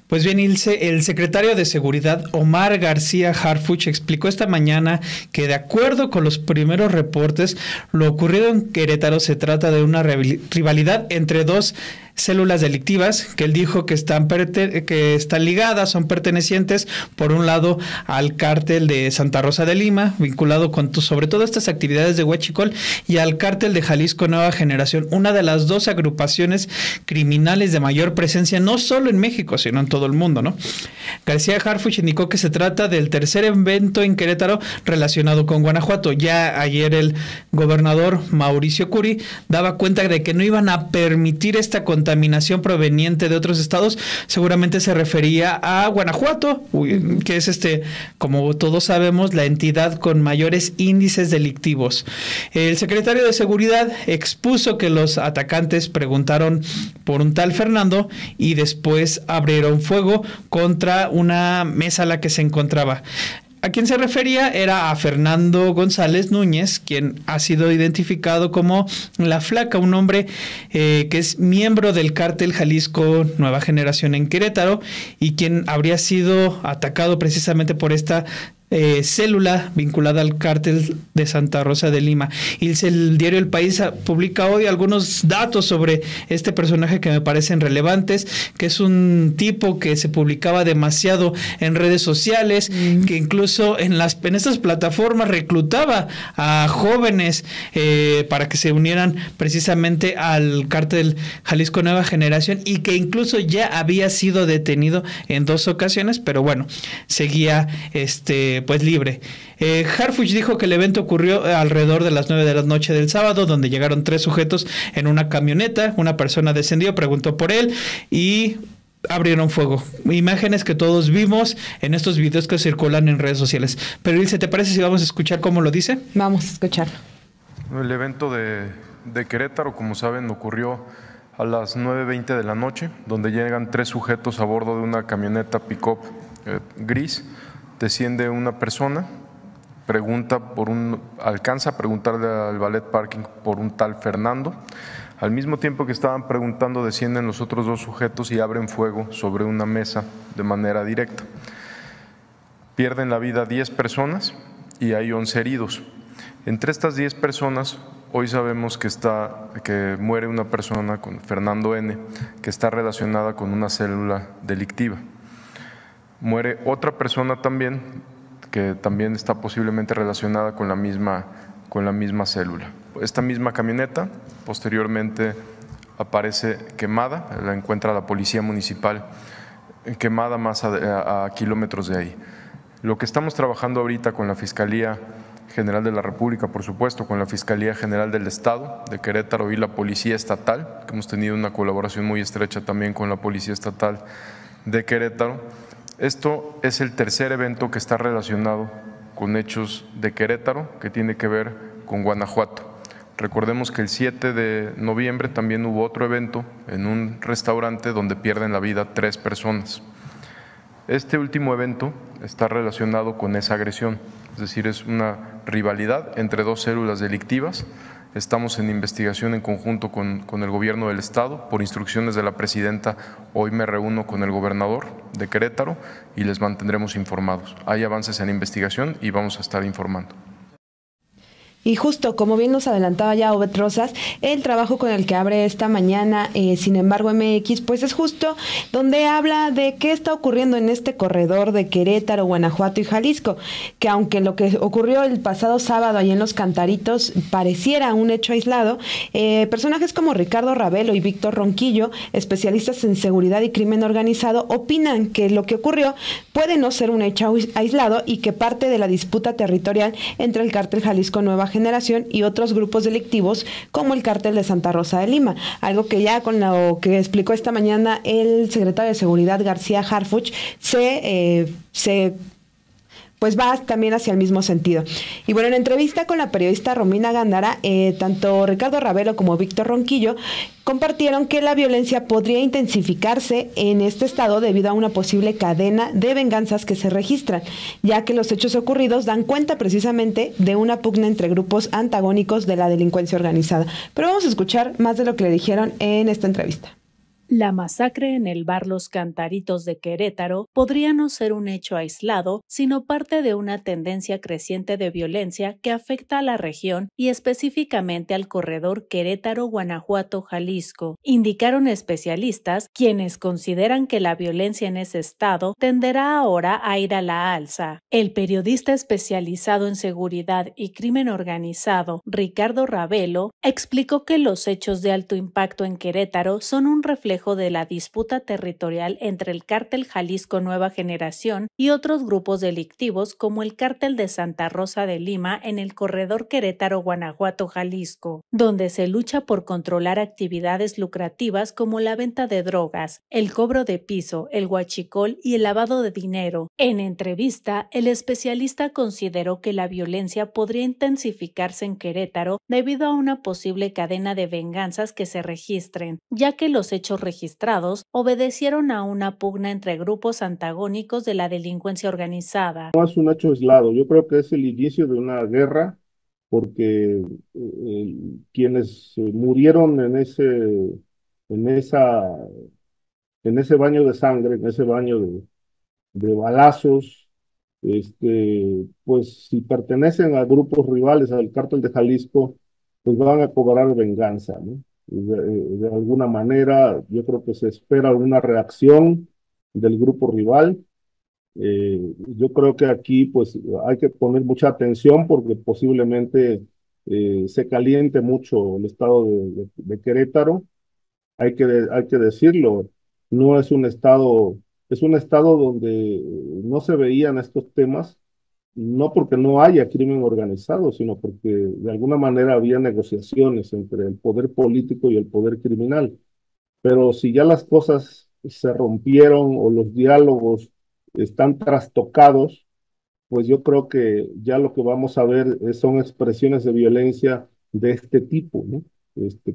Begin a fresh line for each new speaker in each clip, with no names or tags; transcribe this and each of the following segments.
Pues bien, Ilse, el secretario de Seguridad, Omar García Harfuch, explicó esta mañana que, de acuerdo con los primeros reportes, lo ocurrido en Querétaro se trata de una rivalidad entre dos células delictivas que él dijo que están ligadas, son pertenecientes, por un lado, al cártel de Santa Rosa de Lima, vinculado con sobre todo estas actividades de huachicol, y al cártel de Jalisco Nueva Generación, una de las dos agrupaciones criminales de mayor presencia, no solo en México, sino en todo el mundo, ¿no? García Harfuch indicó que se trata del tercer evento en Querétaro relacionado con Guanajuato. Ya ayer el gobernador Mauricio Curi daba cuenta de que no iban a permitir esta contaminación proveniente de otros estados. Seguramente se refería a Guanajuato, que es como todos sabemos, la entidad con mayores índices delictivos. El secretario de Seguridad expuso que los atacantes preguntaron por un tal Fernando y después abrieron fuego contra una mesa a la que se encontraba. A quien se refería era a Fernando González Núñez, quien ha sido identificado como La Flaca, un hombre que es miembro del cártel Jalisco Nueva Generación en Querétaro y quien habría sido atacado precisamente por esta célula vinculada al cártel de Santa Rosa de Lima. Y el diario El País publica hoy algunos datos sobre este personaje que me parecen relevantes, que es un tipo que se publicaba demasiado en redes sociales, que incluso en estas plataformas reclutaba a jóvenes para que se unieran precisamente al cártel Jalisco Nueva Generación, y que incluso ya había sido detenido en 2 ocasiones, pero bueno, seguía pues libre. Harfuch dijo que el evento ocurrió alrededor de las 9 de la noche del sábado, donde llegaron 3 sujetos en una camioneta. Una persona descendió, preguntó por él y abrieron fuego. Imágenes que todos vimos en estos videos que circulan en redes sociales. Pero Ilse, ¿te parece si vamos a escuchar cómo lo dice?
Vamos a escucharlo.
El evento de Querétaro, como saben, ocurrió a las 9:20 de la noche, donde llegan 3 sujetos a bordo de una camioneta pick-up gris. Desciende una persona, alcanza a preguntarle al valet parking por un tal Fernando. Al mismo tiempo que estaban preguntando, descienden los otros 2 sujetos y abren fuego sobre una mesa de manera directa. Pierden la vida 10 personas y hay 11 heridos. Entre estas 10 personas, hoy sabemos que muere una persona con Fernando N., que está relacionada con una célula delictiva. Muere otra persona también, que también está posiblemente relacionada con la misma célula. Esta misma camioneta posteriormente aparece quemada, la encuentra la policía municipal quemada más a kilómetros de ahí. Lo que estamos trabajando ahorita con la Fiscalía General de la República, por supuesto, con la Fiscalía General del Estado de Querétaro y la Policía Estatal, que hemos tenido una colaboración muy estrecha también con la Policía Estatal de Querétaro. Esto es el tercer evento que está relacionado con hechos de Querétaro, que tiene que ver con Guanajuato. Recordemos que el 7 de noviembre también hubo otro evento en un restaurante donde pierden la vida 3 personas. Este último evento está relacionado con esa agresión, es decir, es una rivalidad entre 2 células delictivas. Estamos en investigación en conjunto con el gobierno del estado. Por instrucciones de la presidenta, hoy me reúno con el gobernador de Querétaro y les mantendremos informados. Hay avances en investigación y vamos a estar informando.
Y justo, como bien nos adelantaba ya Obed Rosas, el trabajo con el que abre esta mañana, Sin embargo MX, pues es justo donde habla de qué está ocurriendo en este corredor de Querétaro, Guanajuato y Jalisco, que aunque lo que ocurrió el pasado sábado ahí en Los Cantaritos pareciera un hecho aislado, personajes como Ricardo Ravelo y Víctor Ronquillo, especialistas en seguridad y crimen organizado, opinan que lo que ocurrió puede no ser un hecho aislado y que parte de la disputa territorial entre el cártel Jalisco Nueva Generación y otros grupos delictivos como el cártel de Santa Rosa de Lima, algo que ya con lo que explicó esta mañana el secretario de Seguridad García Harfuch pues va también hacia el mismo sentido. Y bueno, en entrevista con la periodista Romina Gándara, tanto Ricardo Ravelo como Víctor Ronquillo compartieron que la violencia podría intensificarse en este estado debido a una posible cadena de venganzas que se registran, ya que los hechos ocurridos dan cuenta precisamente de una pugna entre grupos antagónicos de la delincuencia organizada. Pero vamos a escuchar más de lo que le dijeron en esta entrevista.
La masacre en el bar Los Cantaritos de Querétaro podría no ser un hecho aislado, sino parte de una tendencia creciente de violencia que afecta a la región y específicamente al corredor Querétaro-Guanajuato-Jalisco, indicaron especialistas, quienes consideran que la violencia en ese estado tenderá ahora a ir a la alza. El periodista especializado en seguridad y crimen organizado, Ricardo Ravelo, explicó que los hechos de alto impacto en Querétaro son un reflejo de la disputa territorial entre el Cártel Jalisco Nueva Generación y otros grupos delictivos como el Cártel de Santa Rosa de Lima en el corredor Querétaro-Guanajuato-Jalisco, donde se lucha por controlar actividades lucrativas como la venta de drogas, el cobro de piso, el huachicol y el lavado de dinero. En entrevista, el especialista consideró que la violencia podría intensificarse en Querétaro debido a una posible cadena de venganzas que se registren, ya que los hechos registrados obedecieron a una pugna entre grupos antagónicos de la delincuencia organizada.
No es un hecho aislado, yo creo que es el inicio de una guerra porque quienes murieron en esa, en ese baño de sangre, en ese baño de balazos, pues si pertenecen a grupos rivales al cártel de Jalisco, pues van a cobrar venganza, ¿no? De alguna manera, yo creo que se espera una reacción del grupo rival. Yo creo que aquí pues hay que poner mucha atención porque posiblemente se caliente mucho el estado de Querétaro. Hay que decirlo, no es un estado donde no se veían estos temas, no porque no haya crimen organizado, sino porque de alguna manera había negociaciones entre el poder político y el poder criminal. Pero si ya las cosas se rompieron o los diálogos están trastocados, pues yo creo que ya lo que vamos a ver son expresiones de violencia de este tipo, ¿no?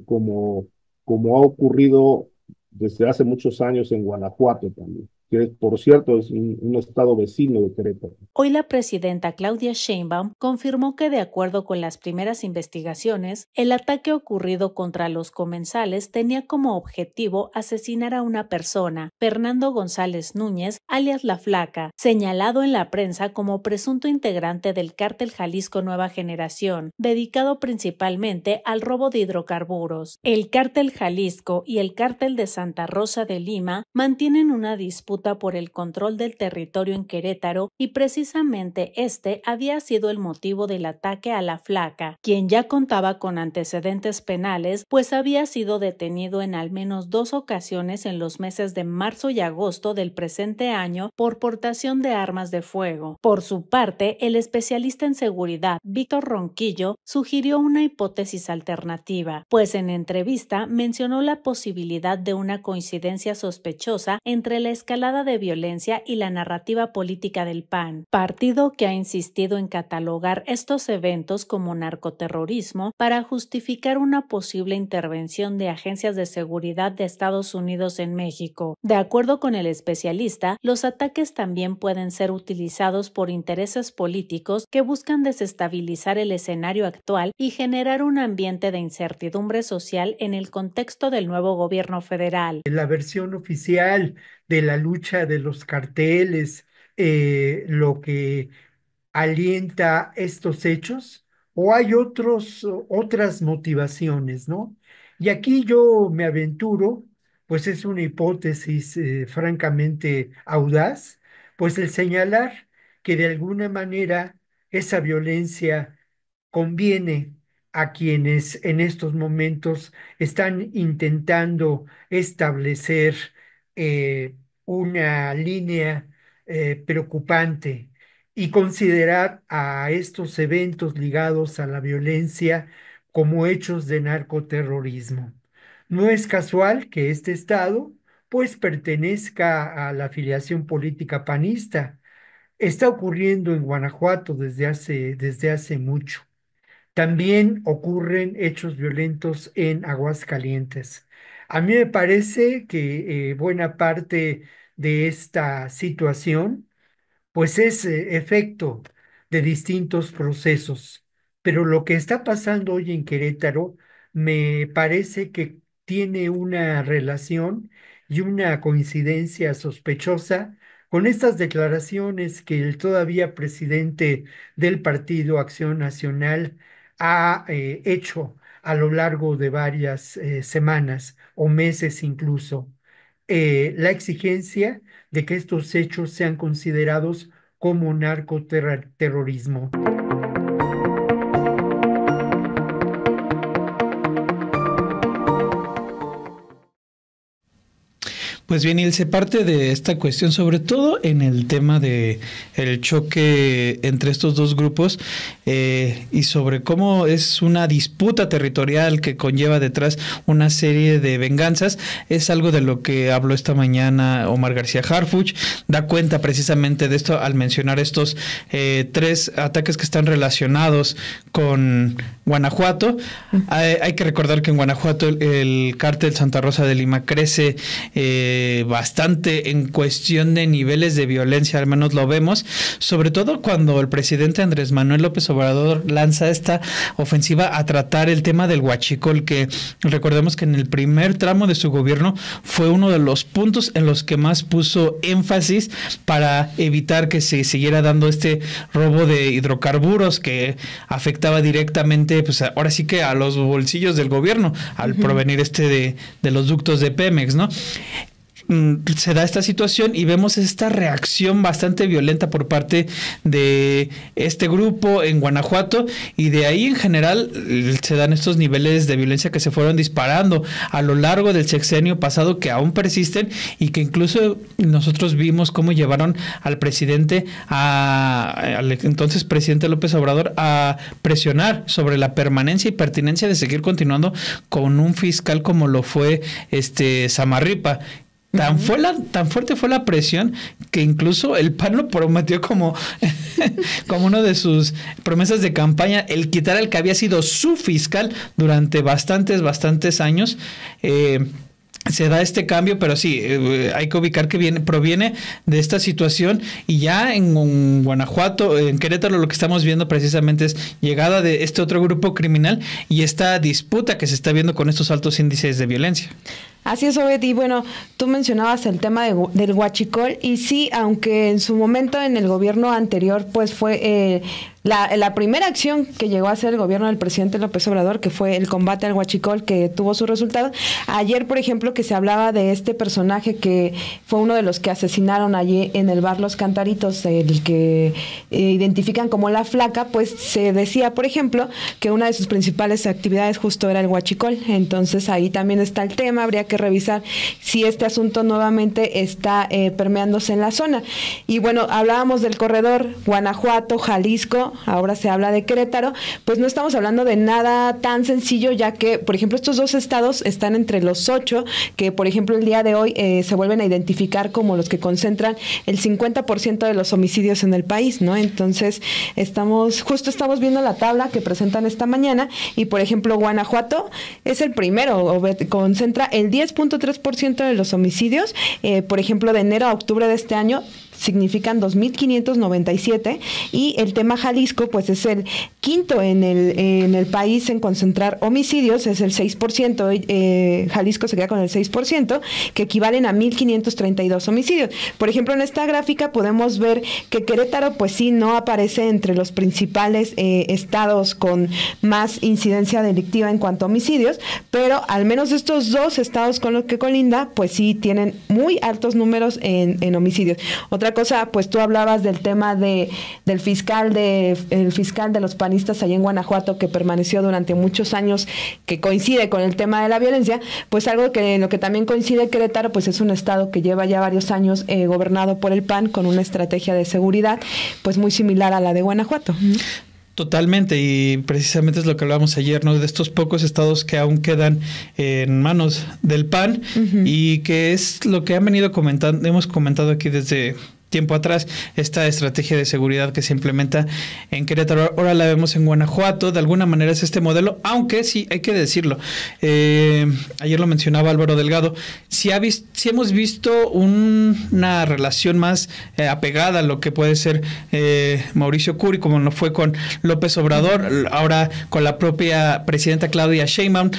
Como ha ocurrido desde hace muchos años en Guanajuato también, que por cierto es un estado vecino de Querétaro.
Hoy la presidenta Claudia Sheinbaum confirmó que de acuerdo con las primeras investigaciones, el ataque ocurrido contra los comensales tenía como objetivo asesinar a una persona, Fernando González Núñez, alias La Flaca, señalado en la prensa como presunto integrante del Cártel Jalisco Nueva Generación, dedicado principalmente al robo de hidrocarburos. El Cártel Jalisco y el Cártel de Santa Rosa de Lima mantienen una disputa por el control del territorio en Querétaro y precisamente este había sido el motivo del ataque a La Flaca, quien ya contaba con antecedentes penales, pues había sido detenido en al menos 2 ocasiones en los meses de marzo y agosto del presente año por portación de armas de fuego. Por su parte, el especialista en seguridad, Víctor Ronquillo, sugirió una hipótesis alternativa, pues en entrevista mencionó la posibilidad de una coincidencia sospechosa entre la escalada de violencia y la narrativa política del PAN, partido que ha insistido en catalogar estos eventos como narcoterrorismo para justificar una posible intervención de agencias de seguridad de Estados Unidos en México. De acuerdo con el especialista, los ataques también pueden ser utilizados por intereses políticos que buscan desestabilizar el escenario actual y generar un ambiente de incertidumbre social en el contexto del nuevo gobierno federal.
La versión oficial de la lucha de los carteles, lo que alienta estos hechos, o hay otras motivaciones, ¿no? Y aquí yo me aventuro, pues es una hipótesis francamente audaz, pues el señalar que de alguna manera esa violencia conviene a quienes en estos momentos están intentando establecer una línea preocupante y considerar a estos eventos ligados a la violencia como hechos de narcoterrorismo. No es casual que este estado pues pertenezca a la afiliación política panista. Está ocurriendo en Guanajuato desde hace mucho. También ocurren hechos violentos en Aguascalientes. A mí me parece que buena parte de esta situación pues es efecto de distintos procesos. Pero lo que está pasando hoy en Querétaro me parece que tiene una relación y una coincidencia sospechosa con estas declaraciones que el todavía presidente del Partido Acción Nacional ha hecho a lo largo de varias semanas o meses incluso. La exigencia de que estos hechos sean considerados como narcoterrorismo.
Pues bien, Ilse, parte de esta cuestión, sobre todo en el tema de el choque entre estos dos grupos y sobre cómo es una disputa territorial que conlleva detrás una serie de venganzas, es algo de lo que habló esta mañana Omar García Harfuch. Da cuenta precisamente de esto al mencionar estos 3 ataques que están relacionados con Guanajuato. Hay que recordar que en Guanajuato el cártel Santa Rosa de Lima crece bastante en cuestión de niveles de violencia, al menos lo vemos, sobre todo cuando el presidente Andrés Manuel López Obrador lanza esta ofensiva a tratar el tema del huachicol, que recordemos que en el primer tramo de su gobierno fue uno de los puntos en los que más puso énfasis para evitar que se siguiera dando este robo de hidrocarburos que afectaba directamente, pues ahora sí que a los bolsillos del gobierno al provenir de los ductos de Pemex, ¿no? Se da esta situación y vemos esta reacción bastante violenta por parte de este grupo en Guanajuato, y de ahí en general se dan estos niveles de violencia que se fueron disparando a lo largo del sexenio pasado, que aún persisten y que incluso nosotros vimos cómo llevaron al presidente, al entonces presidente López Obrador, a presionar sobre la permanencia y pertinencia de seguir continuando con un fiscal como lo fue Samarripa. Tan fuerte fue la presión que incluso el PAN lo prometió como una de sus promesas de campaña, el quitar al que había sido su fiscal durante bastantes años. Se da este cambio, pero sí, hay que ubicar que proviene de esta situación, y ya en Guanajuato, en Querétaro, lo que estamos viendo precisamente es llegada de este otro grupo criminal y esta disputa que se está viendo con estos altos índices de violencia.
Así es, Obed, y bueno, tú mencionabas el tema del huachicol, y sí, aunque en su momento en el gobierno anterior, pues fue la primera acción que llegó a hacer el gobierno del presidente López Obrador, que fue el combate al huachicol, que tuvo su resultado. Ayer, por ejemplo, que se hablaba de este personaje que fue uno de los que asesinaron allí en el bar Los Cantaritos, el que identifican como La Flaca, pues se decía, por ejemplo, que una de sus principales actividades justo era el huachicol. Entonces ahí también está el tema, habría que revisar si este asunto nuevamente está permeándose en la zona. Y bueno, hablábamos del corredor Guanajuato, Jalisco, ahora se habla de Querétaro, pues no estamos hablando de nada tan sencillo, ya que, por ejemplo, estos dos estados están entre los 8, que por ejemplo el día de hoy se vuelven a identificar como los que concentran el 50% de los homicidios en el país, ¿no? Entonces, estamos viendo la tabla que presentan esta mañana, y por ejemplo, Guanajuato es el primero, concentra el 10.3% de los homicidios, por ejemplo, de enero a octubre de este año, significan 2.597, y el tema Jalisco pues es el quinto en el país en concentrar homicidios, es el 6%, Jalisco se queda con el 6%, que equivalen a 1.532 homicidios. Por ejemplo, en esta gráfica podemos ver que Querétaro pues sí no aparece entre los principales estados con más incidencia delictiva en cuanto a homicidios, pero al menos estos dos estados con los que colinda pues sí tienen muy altos números en homicidios. Otra cosa, pues tú hablabas del tema del fiscal de los panistas allá en Guanajuato, que permaneció durante muchos años, que coincide con el tema de la violencia. Pues algo que en lo que también coincide Querétaro, pues es un estado que lleva ya varios años gobernado por el PAN, con una estrategia de seguridad pues muy similar a la de Guanajuato.
Totalmente, y precisamente es lo que hablábamos ayer, ¿no? De estos pocos estados que aún quedan en manos del PAN, y que es lo que han venido comentando, hemos comentado aquí desde tiempo atrás esta estrategia de seguridad que se implementa en Querétaro. Ahora la vemos en Guanajuato. De alguna manera es este modelo, aunque sí, hay que decirlo. Ayer lo mencionaba Álvaro Delgado. Sí hemos visto una relación más apegada a lo que puede ser Mauricio Curi, como lo fue con López Obrador, ahora con la propia presidenta Claudia Sheinbaum.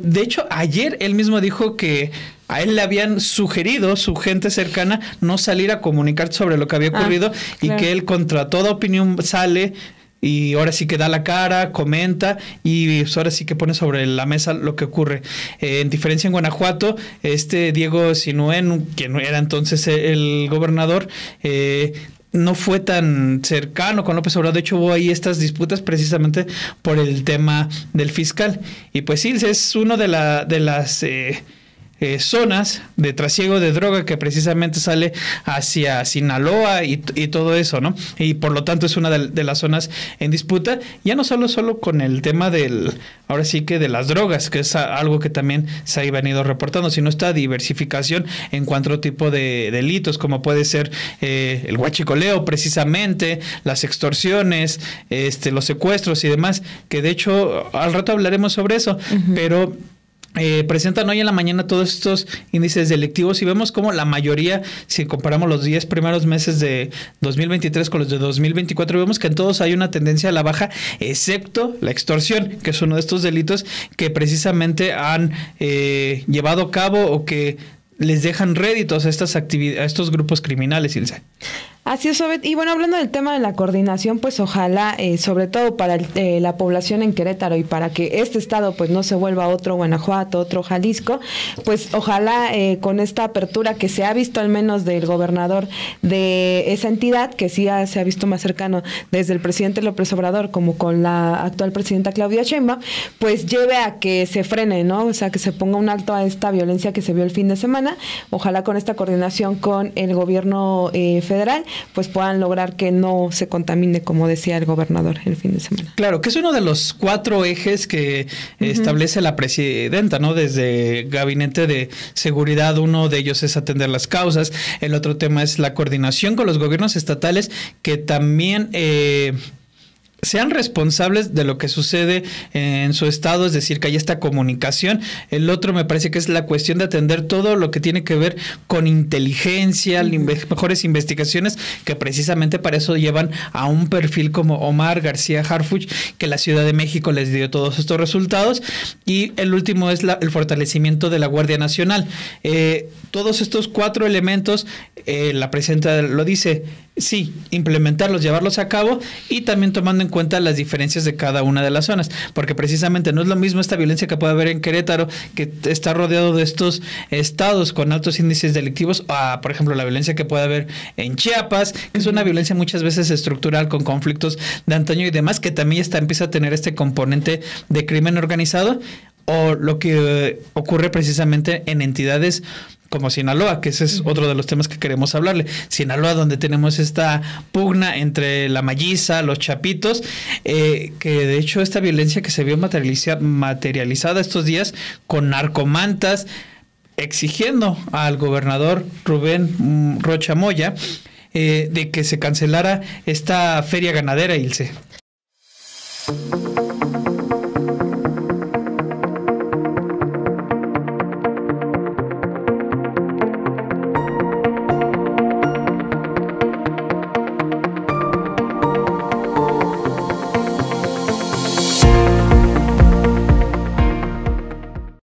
De hecho, ayer él mismo dijo que a él le habían sugerido, su gente cercana, no salir a comunicar sobre lo que había ocurrido y claro, que él contra toda opinión sale y ahora sí que da la cara, comenta y ahora sí que pone sobre la mesa lo que ocurre. En diferencia en Guanajuato, Diego Sinúe, quien era entonces el gobernador, no fue tan cercano con López Obrador. De hecho, hubo ahí estas disputas precisamente por el tema del fiscal. Y pues sí, es uno de las zonas de trasiego de droga que precisamente sale hacia Sinaloa y todo eso, ¿no? Y por lo tanto es una de las zonas en disputa, ya no solo con el tema ahora sí que de las drogas, que es algo que también se ha venido reportando, sino esta diversificación en cuanto a otro tipo de delitos, como puede ser el huachicoleo precisamente, las extorsiones, los secuestros y demás, que de hecho al rato hablaremos sobre eso, pero presentan hoy en la mañana todos estos índices delictivos y vemos como la mayoría, si comparamos los 10 primeros meses de 2023 con los de 2024, vemos que en todos hay una tendencia a la baja, excepto la extorsión, que es uno de estos delitos que precisamente han llevado a cabo o que les dejan réditos a estos grupos criminales, Ilse.
Así es, Obed. Y bueno, hablando del tema de la coordinación, pues ojalá, sobre todo para la población en Querétaro y para que este estado pues no se vuelva otro Guanajuato, otro Jalisco, pues ojalá con esta apertura que se ha visto al menos del gobernador de esa entidad, que sí se ha visto más cercano desde el presidente López Obrador como con la actual presidenta Claudia Sheinbaum, pues lleve a que se frene, ¿no? O sea, que se ponga un alto a esta violencia que se vio el fin de semana. Ojalá con esta coordinación con el gobierno federal pues puedan lograr que no se contamine, como decía el gobernador el fin de semana.
Claro, que es uno de los 4 ejes que establece la presidenta, ¿no? Desde Gabinete de Seguridad, uno de ellos es atender las causas, el otro tema es la coordinación con los gobiernos estatales, que también sean responsables de lo que sucede en su estado, es decir, que haya esta comunicación. El otro me parece que es la cuestión de atender todo lo que tiene que ver con inteligencia, mejores investigaciones, que precisamente para eso llevan a un perfil como Omar García Harfuch, que la Ciudad de México les dio todos estos resultados. Y el último es el fortalecimiento de la Guardia Nacional. Todos estos 4 elementos, la presidenta lo dice, sí, implementarlos, llevarlos a cabo y también tomando en cuenta las diferencias de cada una de las zonas, porque precisamente no es lo mismo esta violencia que puede haber en Querétaro, que está rodeado de estos estados con altos índices delictivos, a, por ejemplo, la violencia que puede haber en Chiapas, que es una violencia muchas veces estructural con conflictos de antaño y demás, que también empieza a tener este componente de crimen organizado, o lo que ocurre precisamente en entidades como Sinaloa, que ese es otro de los temas que queremos hablarle. Sinaloa, donde tenemos esta pugna entre la Malliza, los Chapitos, que de hecho esta violencia que se vio materializada estos días con narcomantas, exigiendo al gobernador Rubén Rocha Moya de que se cancelara esta feria ganadera, Ilse.